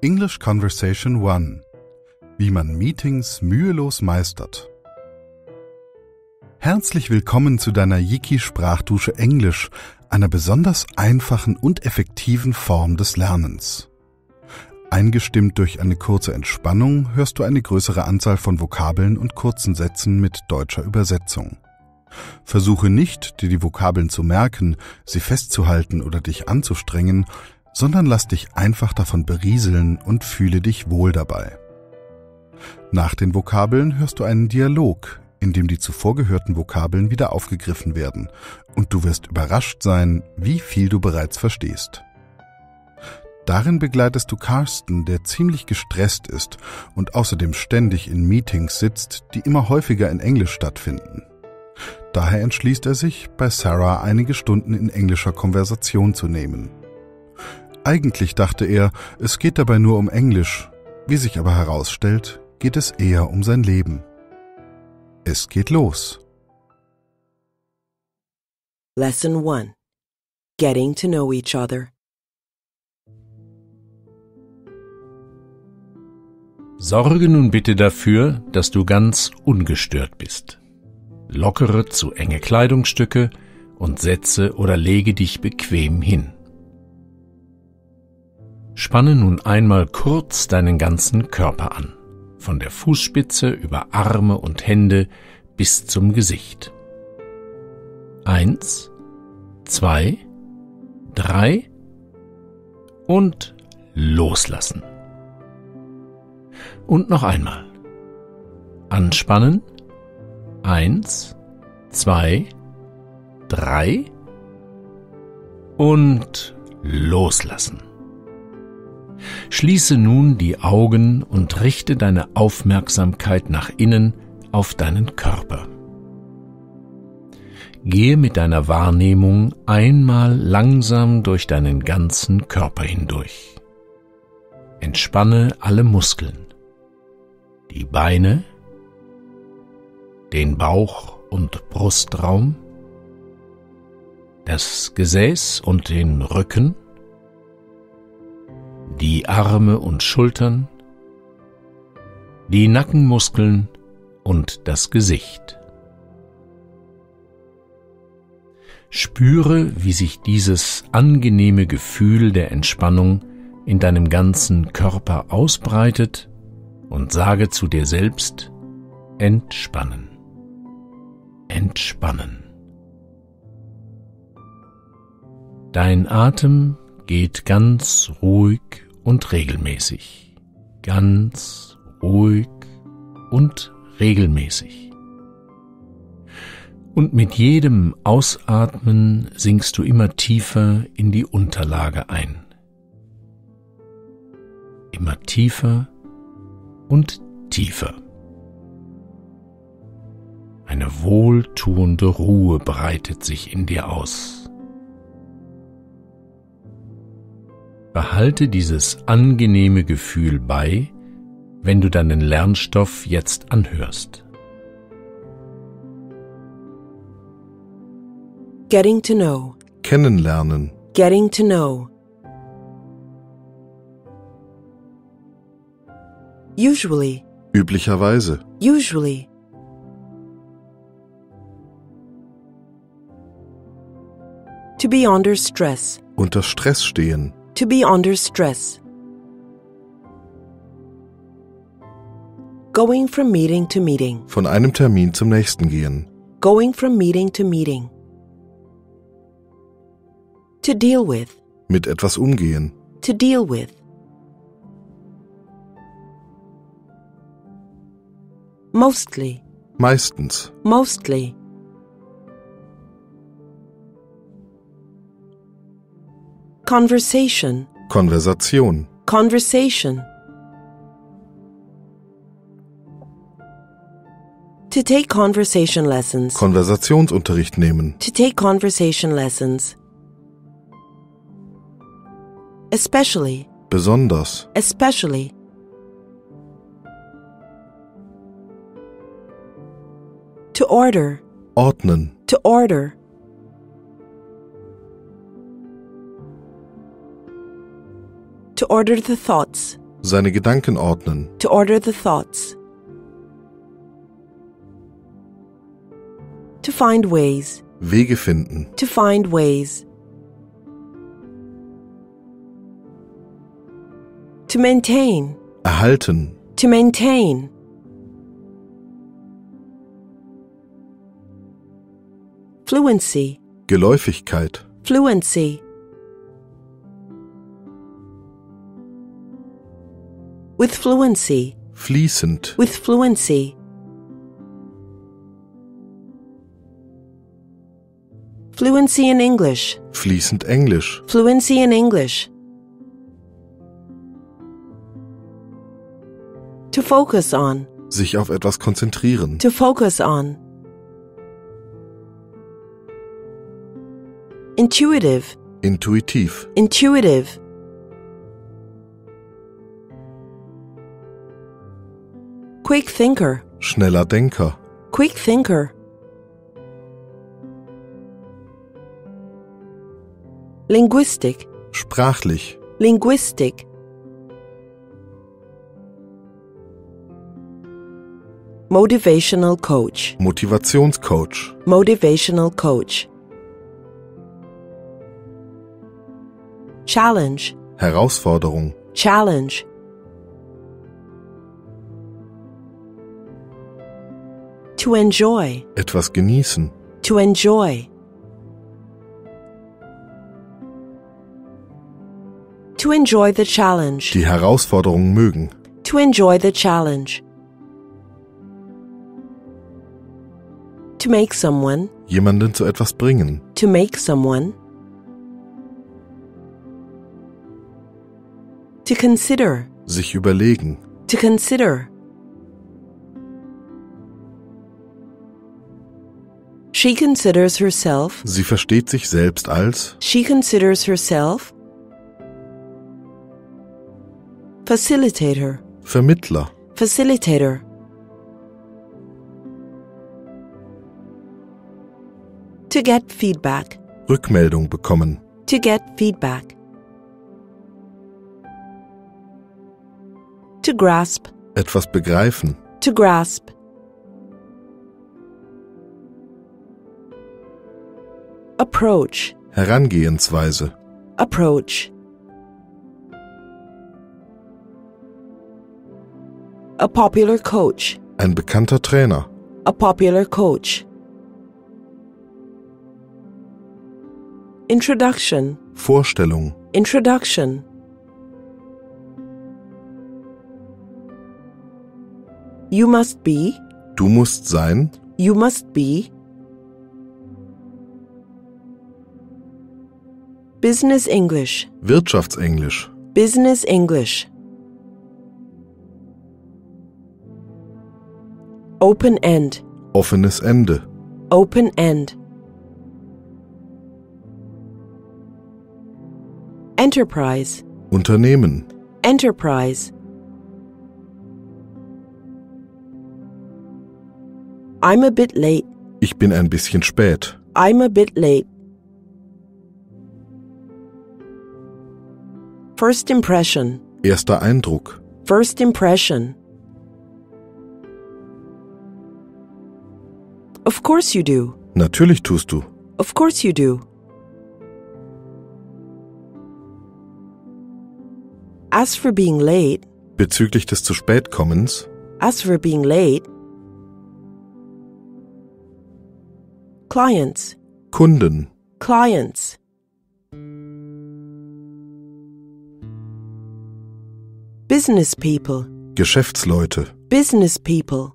English Conversation 1 – Wie man Meetings mühelos meistert. Herzlich willkommen zu deiner Jicki Sprachdusche Englisch, einer besonders einfachen und effektiven Form des Lernens. Eingestimmt durch eine kurze Entspannung hörst du eine größere Anzahl von Vokabeln und kurzen Sätzen mit deutscher Übersetzung. Versuche nicht, dir die Vokabeln zu merken, sie festzuhalten oder dich anzustrengen, sondern lass dich einfach davon berieseln und fühle dich wohl dabei. Nach den Vokabeln hörst du einen Dialog, in dem die zuvor gehörten Vokabeln wieder aufgegriffen werden, und du wirst überrascht sein, wie viel du bereits verstehst. Darin begleitest du Carsten, der ziemlich gestresst ist und außerdem ständig in Meetings sitzt, die immer häufiger in Englisch stattfinden. Daher entschließt er sich, bei Sarah einige Stunden in englischer Konversation zu nehmen. Eigentlich dachte er, es geht dabei nur um Englisch. Wie sich aber herausstellt, geht es eher um sein Leben. Es geht los. Lesson 1. Getting to know each other. Sorge nun bitte dafür, dass du ganz ungestört bist. Lockere zu enge Kleidungsstücke und setze oder lege dich bequem hin. Spanne nun einmal kurz deinen ganzen Körper an, von der Fußspitze über Arme und Hände bis zum Gesicht. 1, 2, 3 und loslassen. Und noch einmal. Anspannen. 1, 2, 3 und loslassen. Schließe nun die Augen und richte deine Aufmerksamkeit nach innen auf deinen Körper. Gehe mit deiner Wahrnehmung einmal langsam durch deinen ganzen Körper hindurch. Entspanne alle Muskeln, die Beine, den Bauch- und Brustraum, das Gesäß und den Rücken, die Arme und Schultern, die Nackenmuskeln und das Gesicht. Spüre, wie sich dieses angenehme Gefühl der Entspannung in deinem ganzen Körper ausbreitet und sage zu dir selbst: Entspannen, entspannen. Dein Atem geht ganz ruhig und regelmäßig, ganz ruhig und regelmäßig. Und mit jedem Ausatmen sinkst du immer tiefer in die Unterlage ein. Immer tiefer und tiefer. Eine wohltuende Ruhe breitet sich in dir aus. Behalte dieses angenehme Gefühl bei, wenn du deinen Lernstoff jetzt anhörst. Getting to know. Kennenlernen. Getting to know. Usually. Üblicherweise. Usually. To be under stress. Unter Stress stehen. To be under stress. Going from meeting to meeting. Von einem Termin zum nächsten gehen. Going from meeting to meeting. To deal with. Mit etwas umgehen. To deal with. Mostly. Meistens. Mostly. Conversation. Konversation. Conversation. To take conversation lessons. Konversationsunterricht nehmen. To take conversation lessons. Especially. Besonders. Especially. To order. Ordnen. To order. To order the thoughts. Seine Gedanken ordnen. To order the thoughts. To find ways. Wege finden. To find ways. To maintain. Erhalten. To maintain. Fluency. Geläufigkeit. Fluency. With fluency. Fließend. With fluency. Fluency in English. Fließend Englisch. Fluency in English. To focus on. Sich auf etwas konzentrieren. To focus on. Intuitive. Intuitiv. Intuitive. Quick thinker. Schneller Denker. Quick thinker. Linguistic. Sprachlich. Linguistic. Motivational coach. Motivationscoach. Motivational coach. Challenge. Herausforderung. Challenge. To enjoy. Etwas genießen. To enjoy. To enjoy the challenge. Die Herausforderung mögen. To enjoy the challenge. To make someone. Jemanden zu etwas bringen. To make someone. To consider. Sich überlegen. To consider. She considers herself. Sie versteht sich selbst als. She considers herself. Facilitator. Vermittler. Facilitator. To get feedback. Rückmeldung bekommen. To get feedback. To grasp. Etwas begreifen. To grasp. Approach. Herangehensweise. Approach. A popular coach. Ein bekannter Trainer. A popular coach. Introduction. Vorstellung. Introduction. You must be. Du musst sein. You must be. Business English. Wirtschaftsenglisch. Business English. Open end. Offenes Ende. Open end. Enterprise. Unternehmen. Enterprise. I'm a bit late. Ich bin ein bisschen spät. I'm a bit late. First impression. Erster Eindruck. First impression. Of course you do. Natürlich tust du. Of course you do. As for being late. Bezüglich des zu spät kommens. As for being late. Clients. Kunden. Clients. Business people. Geschäftsleute. Business people.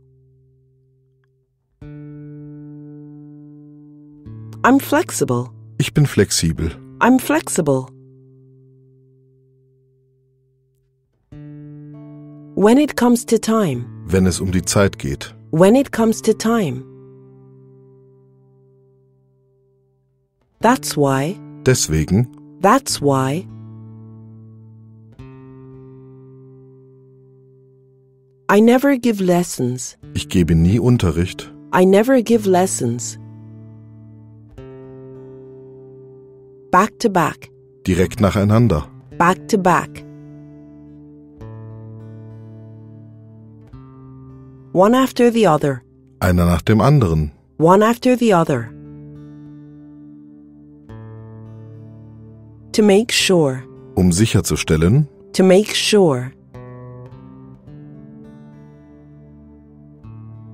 I'm flexible. Ich bin flexibel. I'm flexible. When it comes to time. Wenn es um die Zeit geht. When it comes to time. That's why. Deswegen. That's why. I never give lessons. Ich gebe nie Unterricht. I never give lessons. Back to back. Direkt nacheinander. Back to back. One after the other. Einer nach dem anderen. One after the other. To make sure. Um sicherzustellen. To make sure.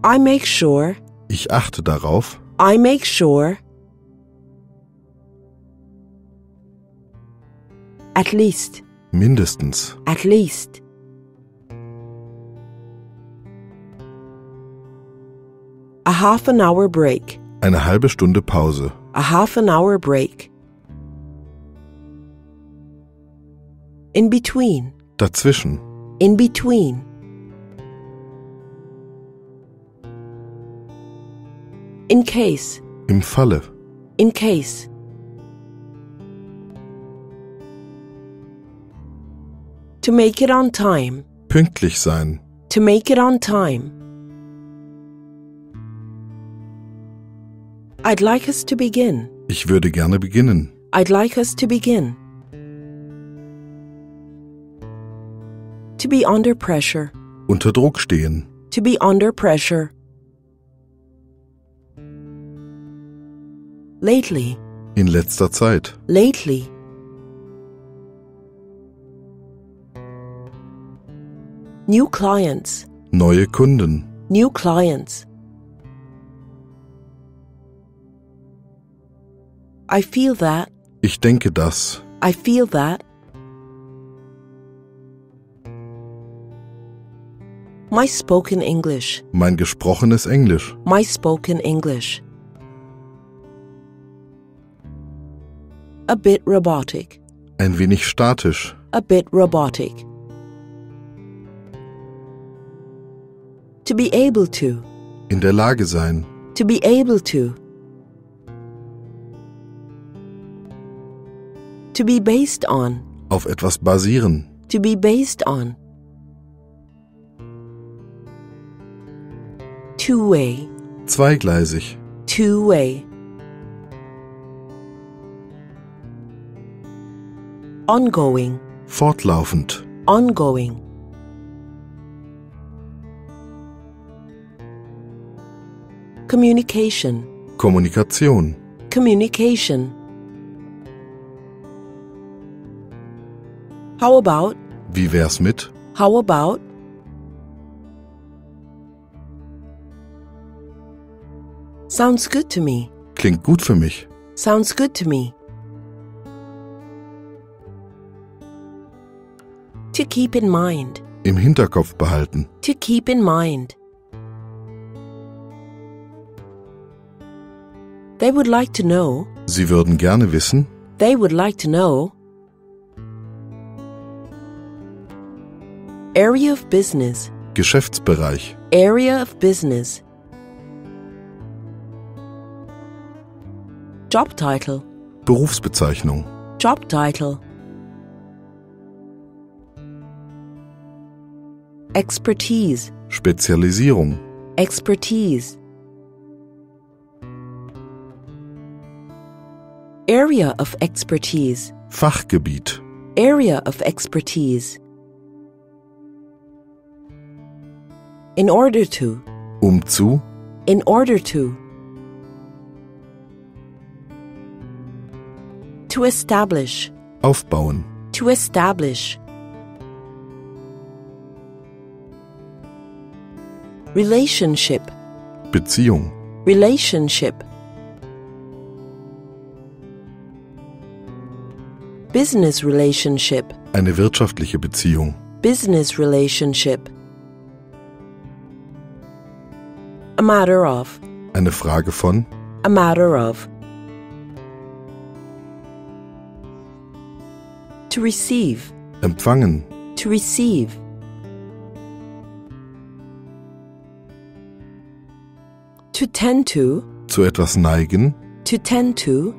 I make sure. Ich achte darauf. I make sure. At least. Mindestens. At least. A half an hour break. Eine halbe Stunde Pause. A half an hour break. In between. Dazwischen. In between. In case. Im Falle. In case. To make it on time. Pünktlich sein. To make it on time. I'd like us to begin. Ich würde gerne beginnen. I'd like us to begin. To be under pressure. Unter Druck stehen. To be under pressure. Lately. In letzter Zeit. Lately. New clients. Neue Kunden. New clients. I feel that. Ich denke das. I feel that. My spoken English. Mein gesprochenes Englisch. My spoken English. A bit robotic. Ein wenig statisch. A bit robotic. To be able to. In der Lage sein. To be able to. To be based on. Auf etwas basieren. To be based on. Two-way. Zweigleisig. Two-way. Ongoing. Fortlaufend. Ongoing. Communication. Kommunikation. Communication. How about? Wie wär's mit? How about? Sounds good to me. Klingt gut für mich. Sounds good to me. To keep in mind. Im Hinterkopf behalten. To keep in mind. They would like to know. Sie würden gerne wissen. They would like to know. Area of business. Geschäftsbereich. Area of business. Job title. Berufsbezeichnung. Job title. Expertise. Spezialisierung. Expertise. Area of expertise. Fachgebiet. Area of expertise. In order to. Zu. In order to. To establish. Aufbauen. To establish. Relationship. Beziehung. Relationship. Business relationship. Eine wirtschaftliche Beziehung. Business relationship. A matter of. Eine Frage von. A matter of. To receive. Empfangen. To receive. To tend to. Zu etwas neigen. To tend to.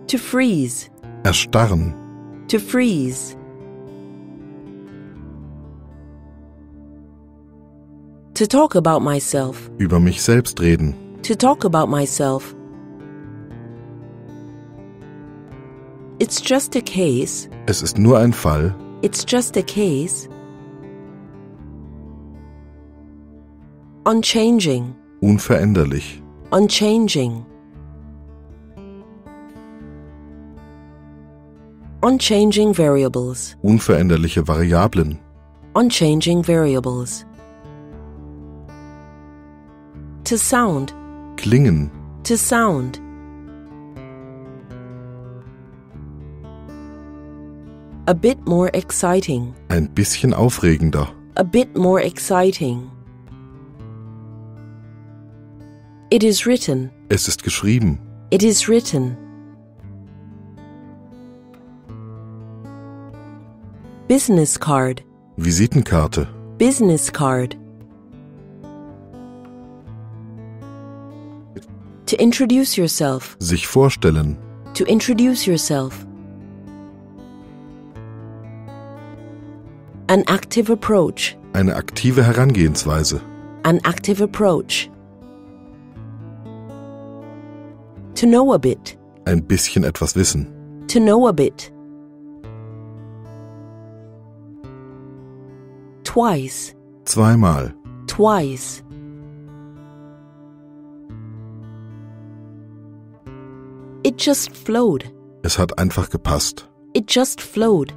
To freeze. Erstarren. To freeze. To talk about myself. Über mich selbst reden. To talk about myself. It's just a case. Es ist nur ein Fall. It's just a case. Unchanging. Unveränderlich. Unchanging. Unchanging variables. Unveränderliche Variablen. Unchanging variables. To sound. Klingen. To sound. A bit more exciting. Ein bisschen aufregender. A bit more exciting. It is written. Es ist geschrieben. It is written. Business card. Visitenkarte. Business card. To introduce yourself. Sich vorstellen. To introduce yourself. An active approach. Eine aktive Herangehensweise. An active approach. To know a bit. Ein bisschen etwas wissen. To know a bit. Twice. Zweimal. Twice. It just flowed. Es hat einfach gepasst. It just flowed.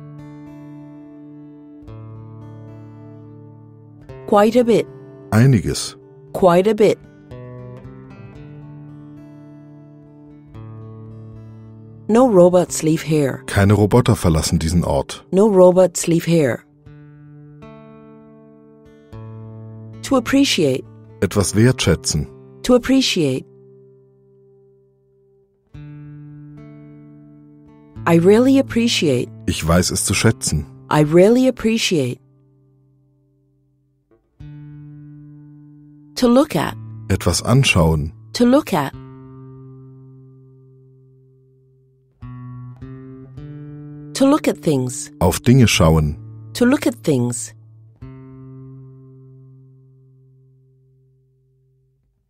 Quite a bit. Einiges. Quite a bit. No robots leave here. Keine Roboter verlassen diesen Ort. No robots leave here. To appreciate. Etwas wertschätzen. To appreciate. I really appreciate. Ich weiß es zu schätzen. I really appreciate. To look at. Etwas anschauen. To look at. To look at things. Auf Dinge schauen. To look at things.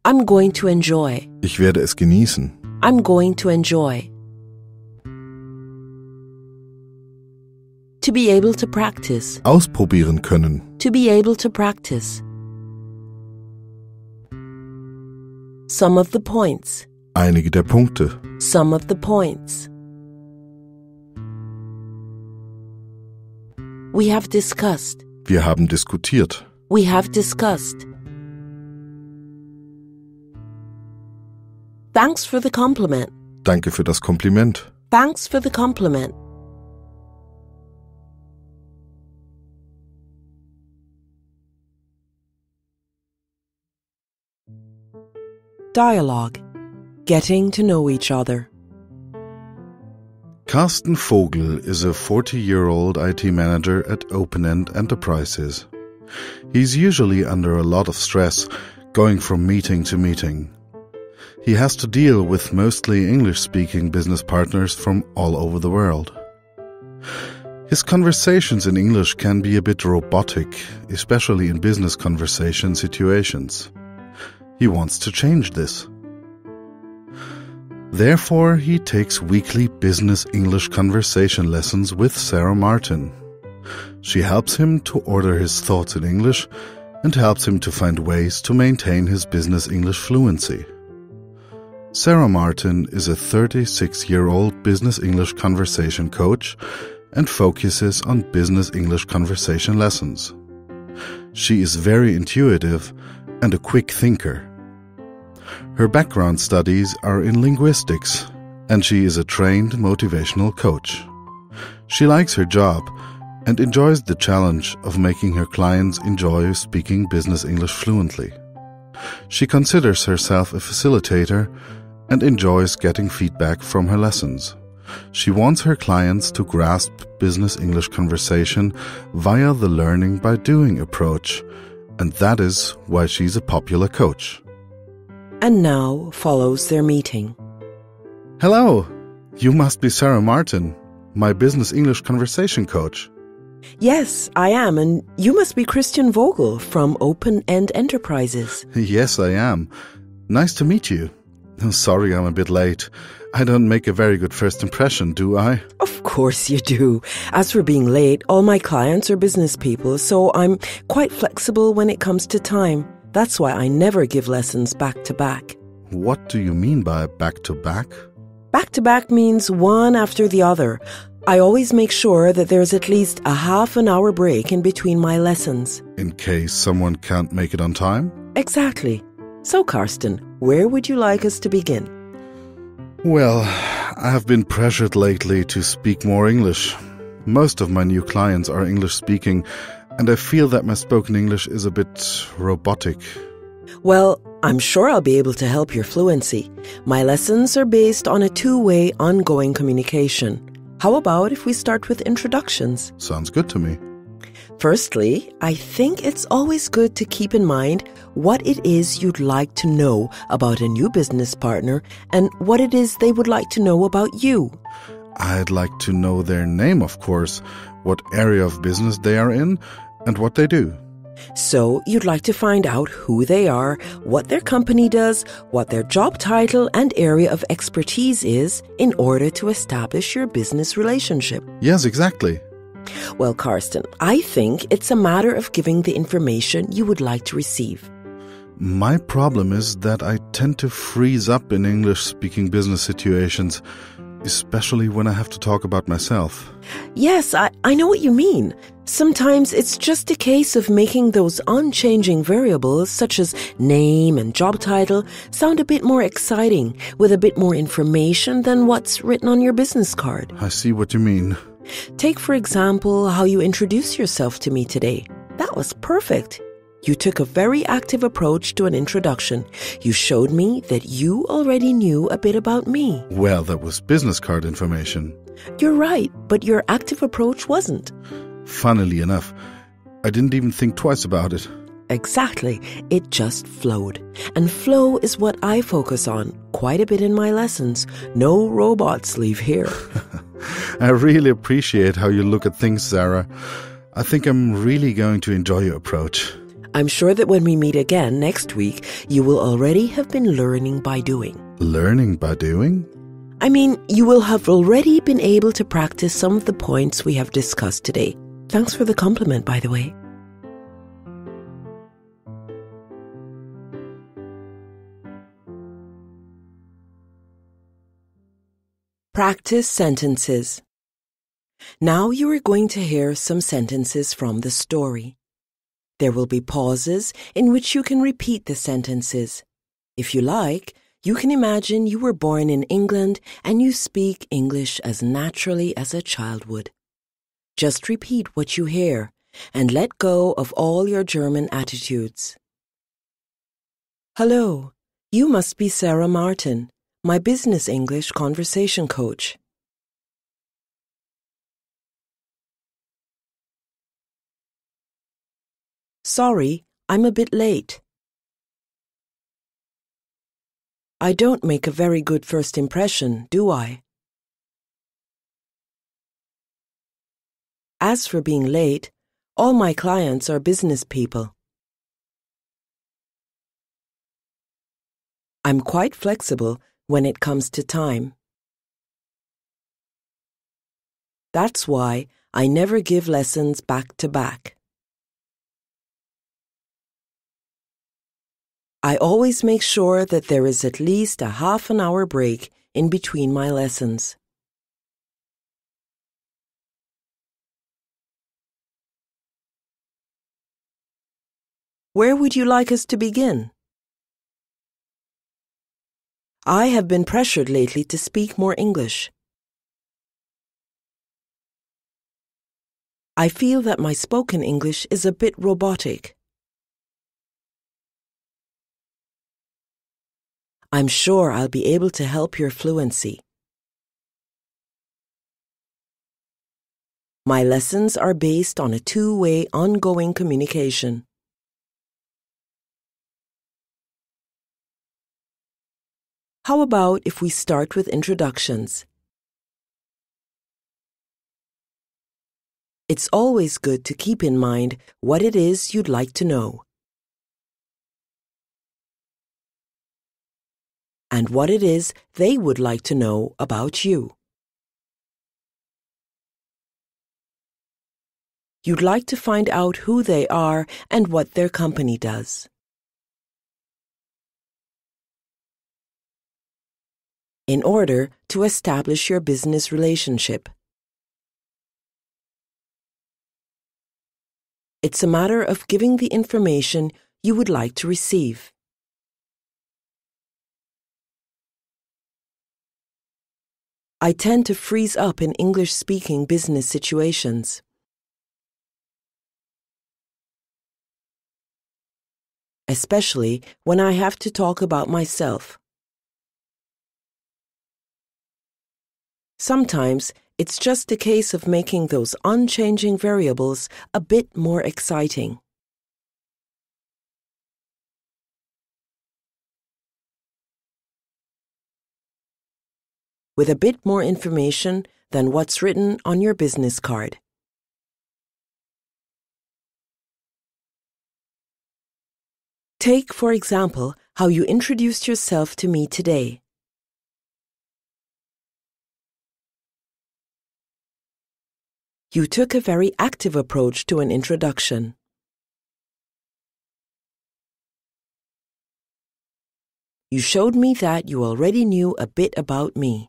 I'm going to enjoy. Ich werde es genießen. I'm going to enjoy. To be able to practice. Ausprobieren können. To be able to practice. Some of the points. Einige der Punkte. Some of the points. We have discussed. Wir haben diskutiert. We have discussed. Thanks for the compliment. Danke für das Kompliment. Thanks for the compliment. Dialogue. Getting to know each other. Carsten Vogel is a 40-year-old IT manager at Open-End Enterprises. He's usually under a lot of stress, going from meeting to meeting. He has to deal with mostly English-speaking business partners from all over the world. His conversations in English can be a bit robotic, especially in business conversation situations. He wants to change this. Therefore, he takes weekly business English conversation lessons with Sarah Martin. She helps him to order his thoughts in English and helps him to find ways to maintain his business English fluency. Sarah Martin is a 36-year-old business English conversation coach and focuses on business English conversation lessons. She is very intuitive and a quick thinker. Her background studies are in linguistics, and she is a trained motivational coach. She likes her job and enjoys the challenge of making her clients enjoy speaking business English fluently. She considers herself a facilitator and enjoys getting feedback from her lessons. She wants her clients to grasp business English conversation via the learning by doing approach, and that is why she's a popular coach. And now follows their meeting. Hello, you must be Sarah Martin, my business English conversation coach. Yes, I am, and you must be Christian Vogel from Open-End Enterprises. Yes, I am. Nice to meet you. Sorry I'm a bit late. I don't make a very good first impression, do I? Of course you do. As for being late, all my clients are business people, so I'm quite flexible when it comes to time. That's why I never give lessons back to back. What do you mean by back to back? Back to back means one after the other. I always make sure that there's at least a half an hour break in between my lessons. In case someone can't make it on time? Exactly. So, Karsten, where would you like us to begin? Well, I have been pressured lately to speak more English. Most of my new clients are English speaking, and I feel that my spoken English is a bit robotic. Well, I'm sure I'll be able to help your fluency. My lessons are based on a two-way ongoing communication. How about if we start with introductions? Sounds good to me. Firstly, I think it's always good to keep in mind what it is you'd like to know about a new business partner and what it is they would like to know about you. I'd like to know their name, of course, what area of business they are in, and what they do. So you'd like to find out who they are, what their company does, what their job title and area of expertise is in order to establish your business relationship. Yes, exactly. Well, Karsten, I think it's a matter of giving the information you would like to receive. My problem is that I tend to freeze up in English-speaking business situations, especially when I have to talk about myself. Yes, I know what you mean. Sometimes it's just a case of making those unchanging variables, such as name and job title, sound a bit more exciting, with a bit more information than what's written on your business card. I see what you mean. Take, for example, how you introduced yourself to me today. That was perfect. You took a very active approach to an introduction. You showed me that you already knew a bit about me. Well, that was business card information. You're right, but your active approach wasn't. Funnily enough, I didn't even think twice about it. Exactly. It just flowed. And flow is what I focus on quite a bit in my lessons. No robots leave here. I really appreciate how you look at things, Sarah. I think I'm really going to enjoy your approach. I'm sure that when we meet again next week, you will already have been learning by doing. Learning by doing? I mean, you will have already been able to practice some of the points we have discussed today. Thanks for the compliment, by the way. Practice sentences. Now you are going to hear some sentences from the story. There will be pauses in which you can repeat the sentences. If you like, you can imagine you were born in England and you speak English as naturally as a child would. Just repeat what you hear and let go of all your German attitudes. Hello, you must be Sarah Martin, my business English conversation coach. Sorry, I'm a bit late. I don't make a very good first impression, do I? As for being late, all my clients are business people. I'm quite flexible when it comes to time. That's why I never give lessons back to back. I always make sure that there is at least a half an hour break in between my lessons. Where would you like us to begin? I have been pressured lately to speak more English. I feel that my spoken English is a bit robotic. I'm sure I'll be able to help your fluency. My lessons are based on a two-way ongoing communication. How about if we start with introductions? It's always good to keep in mind what it is you'd like to know. And what it is they would like to know about you. You'd like to find out who they are and what their company does. In order to establish your business relationship. It's a matter of giving the information you would like to receive. I tend to freeze up in English-speaking business situations. Especially when I have to talk about myself. Sometimes it's just a case of making those unchanging variables a bit more exciting. With a bit more information than what's written on your business card. Take, for example, how you introduced yourself to me today. You took a very active approach to an introduction. You showed me that you already knew a bit about me.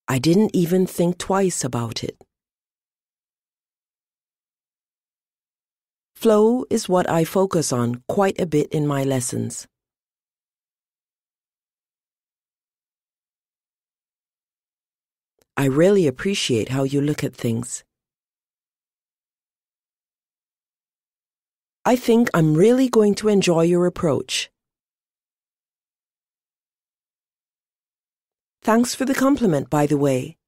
I didn't even think twice about it. Flow is what I focus on quite a bit in my lessons. I really appreciate how you look at things. I think I'm really going to enjoy your approach. Thanks for the compliment, by the way.